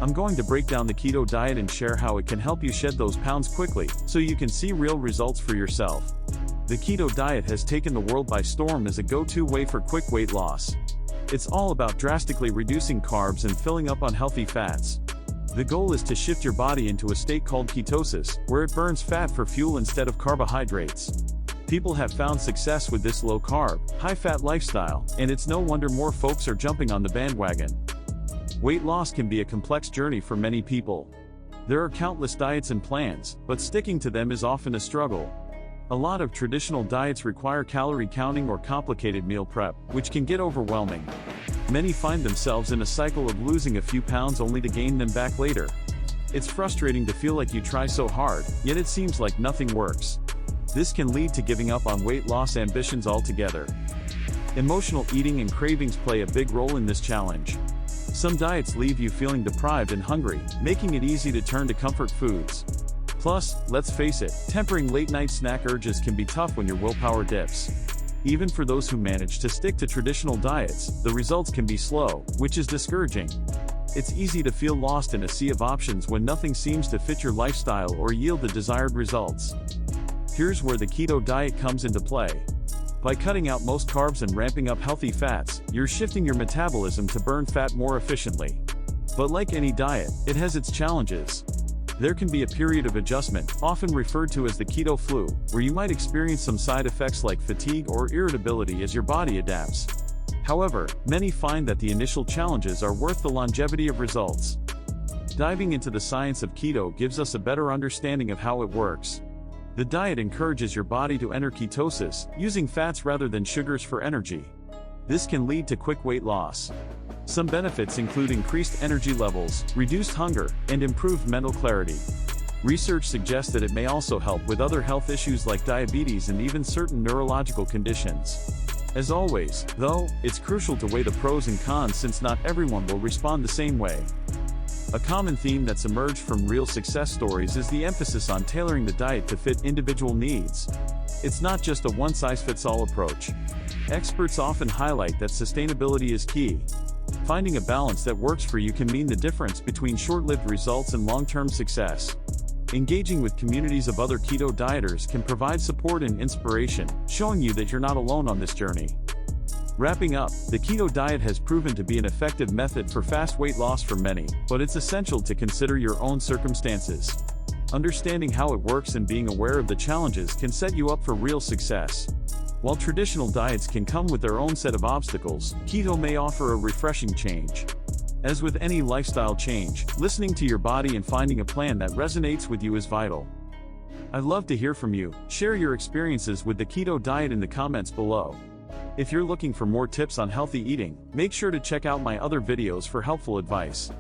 I'm going to break down the keto diet and share how it can help you shed those pounds quickly, so you can see real results for yourself. The keto diet has taken the world by storm as a go-to way for quick weight loss. It's all about drastically reducing carbs and filling up on healthy fats. The goal is to shift your body into a state called ketosis, where it burns fat for fuel instead of carbohydrates. People have found success with this low-carb, high-fat lifestyle, and it's no wonder more folks are jumping on the bandwagon. Weight loss can be a complex journey for many people. There are countless diets and plans, but sticking to them is often a struggle. A lot of traditional diets require calorie counting or complicated meal prep, which can get overwhelming. Many find themselves in a cycle of losing a few pounds only to gain them back later. It's frustrating to feel like you try so hard, yet it seems like nothing works. This can lead to giving up on weight loss ambitions altogether. Emotional eating and cravings play a big role in this challenge. Some diets leave you feeling deprived and hungry, making it easy to turn to comfort foods. Plus, let's face it, tempering late-night snack urges can be tough when your willpower dips. Even for those who manage to stick to traditional diets, the results can be slow, which is discouraging. It's easy to feel lost in a sea of options when nothing seems to fit your lifestyle or yield the desired results. Here's where the keto diet comes into play. By cutting out most carbs and ramping up healthy fats, you're shifting your metabolism to burn fat more efficiently. But like any diet, it has its challenges. There can be a period of adjustment, often referred to as the keto flu, where you might experience some side effects like fatigue or irritability as your body adapts. However, many find that the initial challenges are worth the longevity of results. Diving into the science of keto gives us a better understanding of how it works. The diet encourages your body to enter ketosis, using fats rather than sugars for energy. This can lead to quick weight loss. Some benefits include increased energy levels, reduced hunger, and improved mental clarity. Research suggests that it may also help with other health issues like diabetes and even certain neurological conditions. As always, though, it's crucial to weigh the pros and cons since not everyone will respond the same way. A common theme that's emerged from real success stories is the emphasis on tailoring the diet to fit individual needs. It's not just a one-size-fits-all approach. Experts often highlight that sustainability is key. Finding a balance that works for you can mean the difference between short-lived results and long-term success. Engaging with communities of other keto dieters can provide support and inspiration, showing you that you're not alone on this journey. Wrapping up, the keto diet has proven to be an effective method for fast weight loss for many, but it's essential to consider your own circumstances. Understanding how it works and being aware of the challenges can set you up for real success. While traditional diets can come with their own set of obstacles, keto may offer a refreshing change. As with any lifestyle change, listening to your body and finding a plan that resonates with you is vital. I'd love to hear from you. Share your experiences with the keto diet in the comments below. If you're looking for more tips on healthy eating, make sure to check out my other videos for helpful advice.